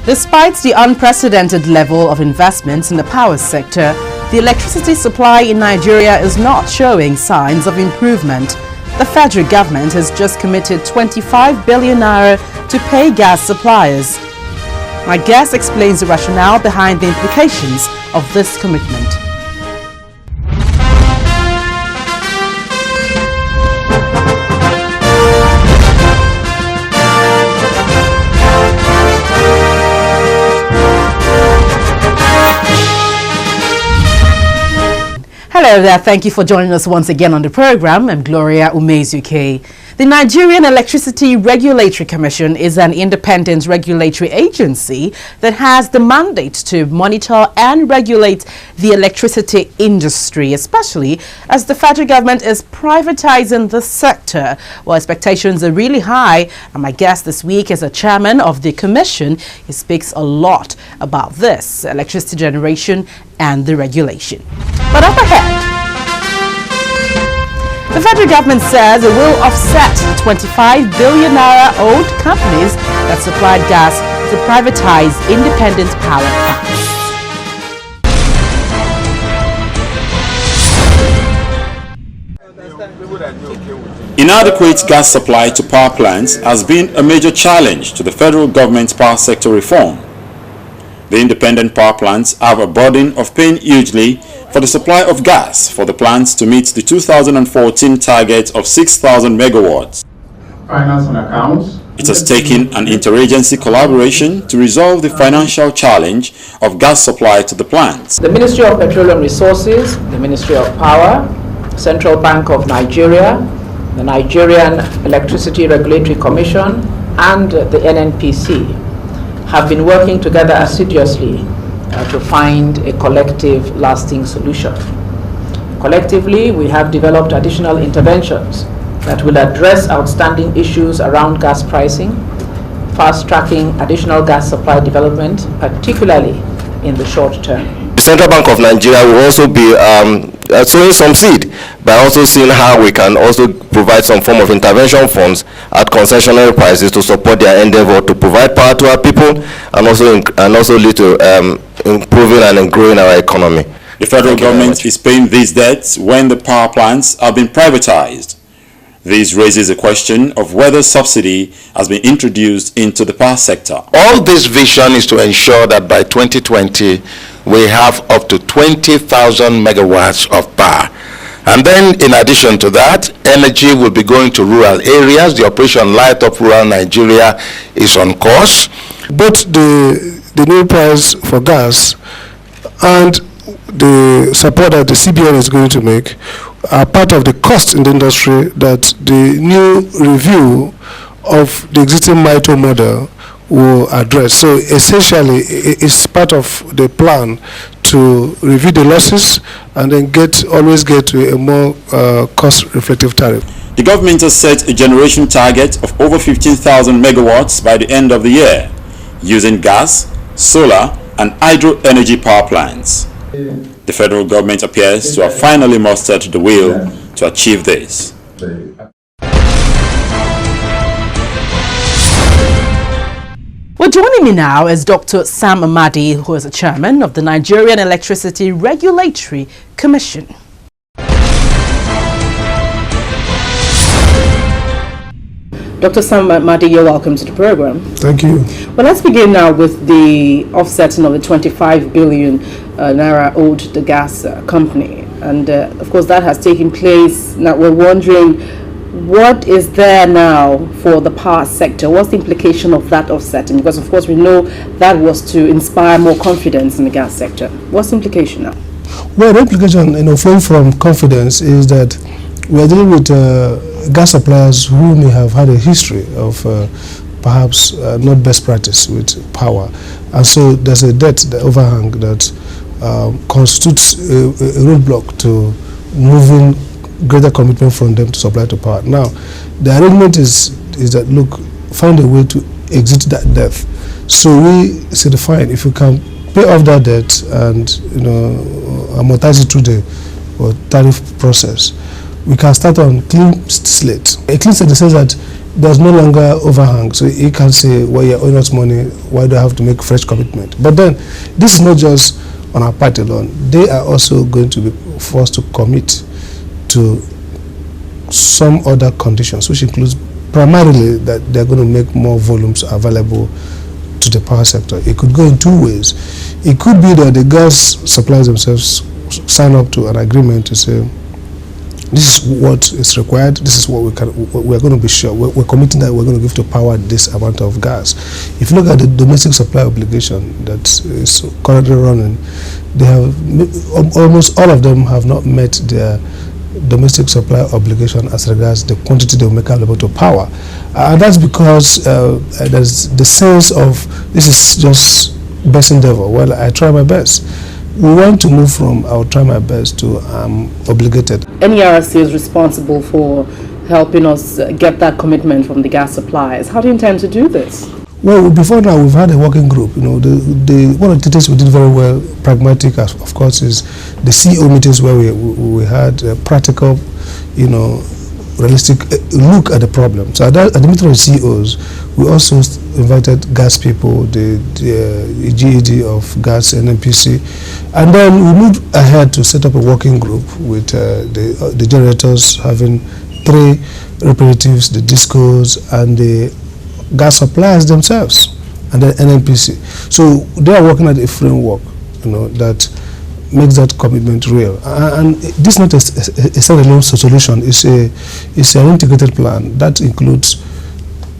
Despite the unprecedented level of investments in the power sector, the electricity supply in Nigeria is not showing signs of improvement. The federal government has just committed 25 billion naira to pay gas suppliers. My guest explains the rationale behind the implications of this commitment. Hello there, thank you for joining us once again on the program. I'm Gloria Umezuke. The Nigerian Electricity Regulatory Commission is an independent regulatory agency that has the mandate to monitor and regulate the electricity industry, especially as the federal government is privatizing the sector. Well, expectations are really high, and my guest this week is a chairman of the commission. He speaks a lot about this, electricity generation and the regulation. But up ahead, the federal government says it will offset 25 billion naira owed companies that supplied gas to privatize independent power plants. Inadequate gas supply to power plants has been a major challenge to the federal government's power sector reform. The independent power plants have a burden of paying hugely for the supply of gas for the plants to meet the 2014 target of 6,000 megawatts. Finance and accounts. It has taken an interagency collaboration to resolve the financial challenge of gas supply to the plants. The Ministry of Petroleum Resources, the Ministry of Power, Central Bank of Nigeria, the Nigerian Electricity Regulatory Commission, and the NNPC have been working together assiduously to find a collective, lasting solution. Collectively, we have developed additional interventions that will address outstanding issues around gas pricing, fast-tracking additional gas supply development, particularly in the short term. The Central Bank of Nigeria will also be sowing some seed by also seeing how we can also provide some form of intervention funds at concessionary prices to support their endeavor to provide power to our people and also lead to improving and growing our economy. The federal government is paying these debts when the power plants have been privatized. This raises a question of whether subsidy has been introduced into the power sector. All this vision is to ensure that by 2020 we have up to 20,000 megawatts of power. And then in addition to that, energy will be going to rural areas. The Operation Light Up Rural Nigeria is on course. Both the new price for gas and the support that the CBN is going to make are part of the cost in the industry that the new review of the existing MITO model will address. So essentially, it's part of the plan to review the losses and then always get to a more cost-reflective tariff. The government has set a generation target of over 15,000 megawatts by the end of the year, using gas, solar, and hydro energy power plants. The federal government appears to have finally mustered the will to achieve this. Well, joining me now is Dr. Sam Amadi, who is the chairman of the Nigerian Electricity Regulatory Commission. Dr. Sam Amadi, you're welcome to the program. Thank you. Well, let's begin now with the offsetting of the 25 billion naira owed the gas company. And of course, that has taken place. Now, we're wondering, what is there now for the power sector? What's the implication of that offsetting? Because, of course, we know that was to inspire more confidence in the gas sector. What's the implication now? Well, the implication, flowing from confidence is that we are dealing with gas suppliers who may have had a history of perhaps not best practice with power. And so there's a debt, the overhang that constitutes a roadblock to moving greater commitment from them to supply to power. Now, the arrangement is that, look, find a way to exit that debt. So we say the fine, if you can pay off that debt and amortize it through the tariff process, we can start on clean slate. A clean slate says that there's no longer overhang. So you can say, well, you're owing us money, why do I have to make fresh commitment? But then, this is not just on our part alone. They are also going to be forced to commit to some other conditions, which includes primarily that they're going to make more volumes available to the power sector. It could go in two ways. It could be that the gas suppliers themselves sign up to an agreement to say, this is what is required, this is what we're going to be sure, we're committing that we're going to give to power this amount of gas. If you look at the domestic supply obligation that is currently running, they have, almost all of them have not met their domestic supply obligation as regards the quantity they will make available to power. And that's because there's the sense of, this is just best endeavor. Well, I try my best. We want to move from I'll try my best to obligated. NERC is responsible for helping us get that commitment from the gas suppliers. How do you intend to do this? Well, before now, we've had a working group. You know, one of the things we did very well, pragmatic, of course, is the CEO meetings where we had a practical, you know, realistic look at the problem. So at the meeting of CEOs, we also invited gas people, the GED of gas NNPC, and then we moved ahead to set up a working group with the generators having 3 representatives, the discos, and the gas suppliers themselves, and the NNPC. So they are working at a framework, you know, that makes that commitment real. And this is not a standalone solution. It's an integrated plan that includes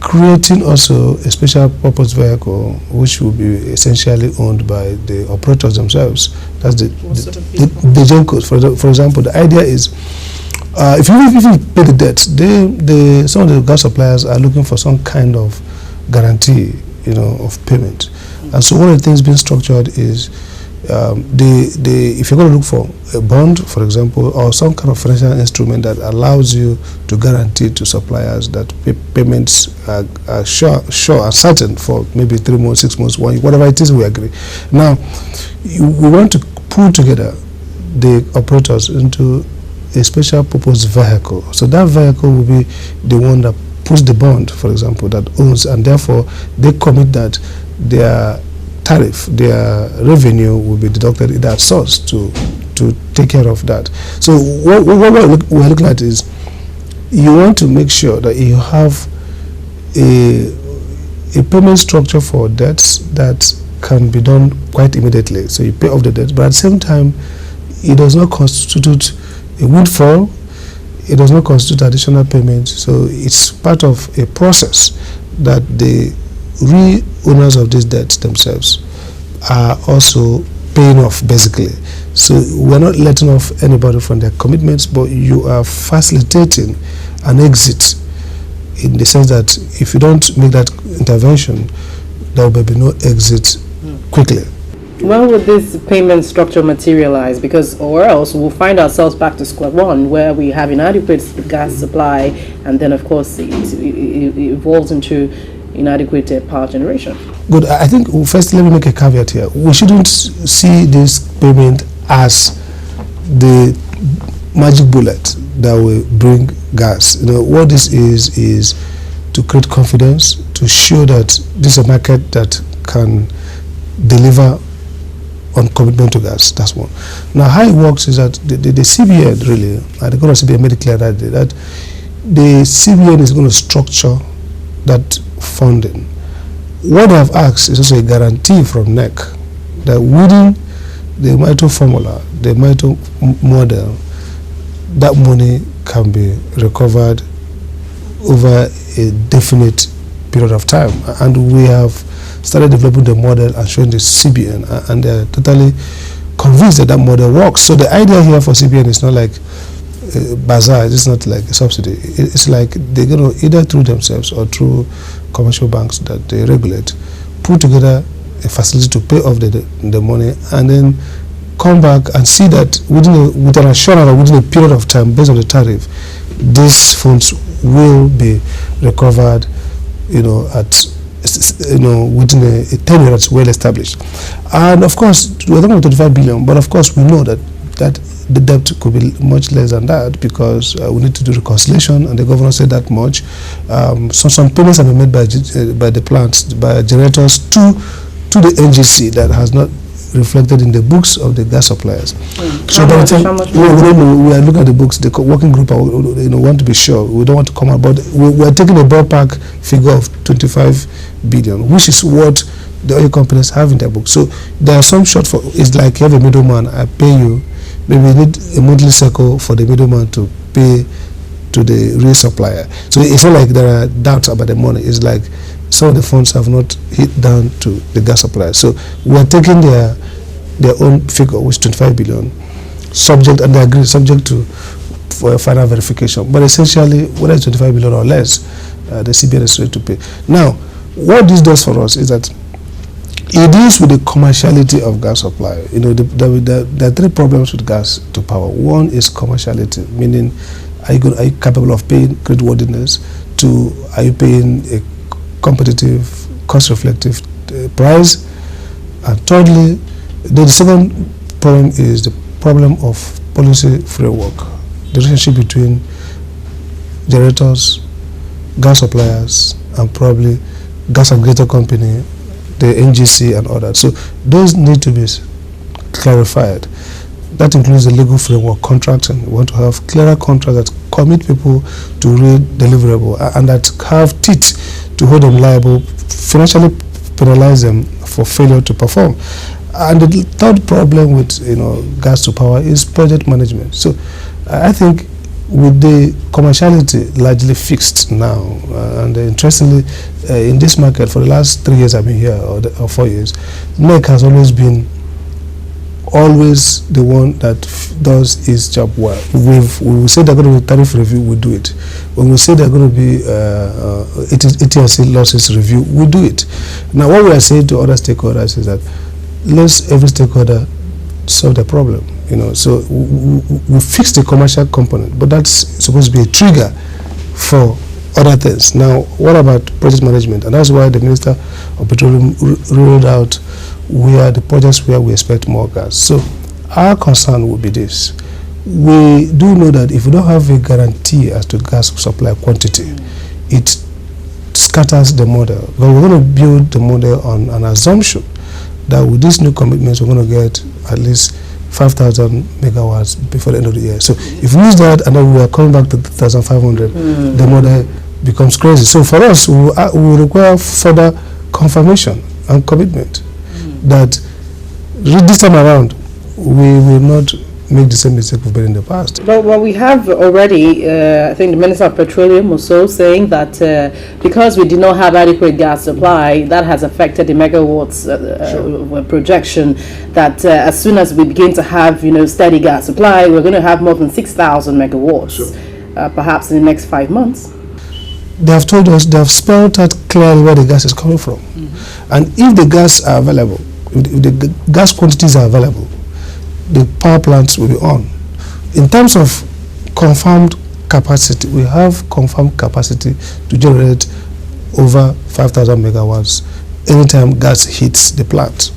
creating also a special purpose vehicle which will be essentially owned by the operators themselves. That's the GenCos. For example, the idea is if you pay the debt, some of the gas suppliers are looking for some kind of guarantee, you know, of payment. And so one of the things being structured is if you're going to look for a bond, for example, or some kind of financial instrument that allows you to guarantee to suppliers that payments are sure and certain for maybe 3 months, 6 months, 1 year, whatever it is, we agree. Now, we want to pull together the operators into a special purpose vehicle. So that vehicle will be the one that puts the bond, for example, that owns, and therefore they commit that their tariff, their revenue will be deducted in that source to take care of that. So what we're looking at is, you want to make sure that you have a payment structure for debts that can be done quite immediately. So you pay off the debt, but at the same time, it does not constitute a windfall, it does not constitute additional payment. So it's part of a process that the real owners of these debts themselves are also paying off, basically. So we're not letting off anybody from their commitments, but you are facilitating an exit, in the sense that if you don't make that intervention, there will be no exit quickly. When will this payment structure materialize? Because, or else we'll find ourselves back to square one, where we have inadequate gas supply, and then of course it evolves into inadequate power generation. Good. I think first let me make a caveat here. We shouldn't see this payment as the magic bullet that will bring gas. You know, what this is to create confidence, to show that this is a market that can deliver on commitment to gas. That's one. Now, how it works is that the CBN really, and the government CBN made it clear that the CBN is going to structure that funding. What I've asked is also a guarantee from NERC that within the MITO formula, the MITO model, that money can be recovered over a definite period of time. And we have started developing the model and showing the CBN, and they're totally convinced that that model works. So the idea here for CBN is not like bazaar, it's not like a subsidy. It's like they're going to, either through themselves or through commercial banks that they regulate, put together a facility to pay off the money, and then come back and see that with an assurance that within a period of time, based on the tariff, these funds will be recovered, you know, within a tenure that's well established. And of course, we're talking about 25 billion, but of course we know that the debt could be much less than that because we need to do reconciliation, and the governor said that much. So some payments have been made by the plants, by generators to the NGC that has not reflected in the books of the gas suppliers. So by the time we are looking at the books, the working group want to be sure. We don't want to come out, but we are taking a ballpark figure of 25 billion, which is what the oil companies have in their books. So there are some shortfall. It's like you have a middleman, I pay you, maybe you need a monthly cycle for the middleman to pay to the real supplier. So it's not like there are doubts about the money. It's like some of the funds have not hit down to the gas supplier. So we are taking their own figure, which is 25 billion, subject, and they agree, subject to for final verification. But essentially, whether it's 25 billion or less, the CBN is ready to pay. Now, what this does for us is that it deals with the commerciality of gas supply. There are three problems with gas to power. One is commerciality, meaning are you capable of paying creditworthiness? Two, are you paying a competitive, cost-reflective price? And thirdly, the second problem is the problem of policy framework, the relationship between generators, gas suppliers, and probably gas aggregator company, the NGC and others. So those need to be clarified. That includes the legal framework, contracting. We want to have clearer contracts that commit people to real deliverable and that have teeth to hold them liable, financially penalize them for failure to perform. And the third problem with gas to power is project management. So I think with the commerciality largely fixed now, and interestingly, in this market for the last 3 years I've been here, or 4 years, NERC has always been the one that does its job well. When we say they're going to be tariff review, we do it. When we say they're going to be ETRC losses review, we do it. Now what we are saying to other stakeholders is that let every stakeholder solve the problem. So we fix the commercial component, but that's supposed to be a trigger for other things. Now, what about project management? And that's why the Minister of Petroleum ruled out where the projects where we expect more gas. So our concern would be this. We do know that if we don't have a guarantee as to gas supply quantity, it scatters the model. But we're going to build the model on an assumption that with these new commitments, we're going to get at least 5,000 megawatts before the end of the year. So if we use that and then we are coming back to 3,500, the model becomes crazy. So for us, we will require further confirmation and commitment that this time around, we will not make the same mistake we've made in the past. Well, we have already, I think the Minister of Petroleum was so saying that because we did not have adequate gas supply, that has affected the megawatts projection, that as soon as we begin to have, steady gas supply, we're going to have more than 6,000 megawatts, perhaps in the next 5 months. They have told us, they have spelled out clearly where the gas is coming from. And if the gas are available, if the gas quantities are available, the power plants will be on. In terms of confirmed capacity, we have confirmed capacity to generate over 5,000 megawatts anytime gas hits the plant.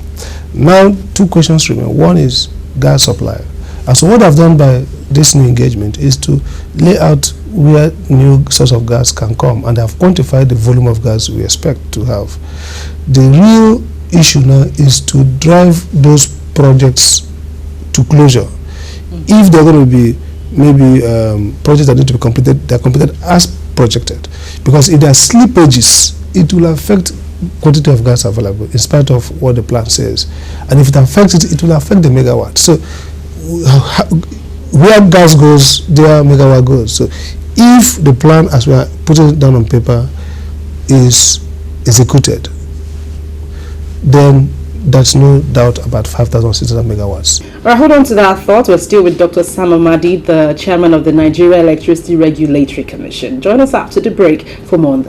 Now, two questions remain. One is gas supply. And so what I've done by this new engagement is to lay out where new source of gas can come, and I've quantified the volume of gas we expect to have. The real issue now is to drive those projects to closure. If they're going to be maybe projects that need to be completed, they're completed as projected. Because if there are slippages, it will affect quantity of gas available in spite of what the plan says. And if it affects it, it will affect the megawatt. So where gas goes, there megawatt goes. So if the plan as we are putting it down on paper is executed, then there's no doubt about 5,600 megawatts. All right, hold on to that thought. We're still with Dr. Sam Amadi, the chairman of the Nigerian Electricity Regulatory Commission. Join us after the break for more on this.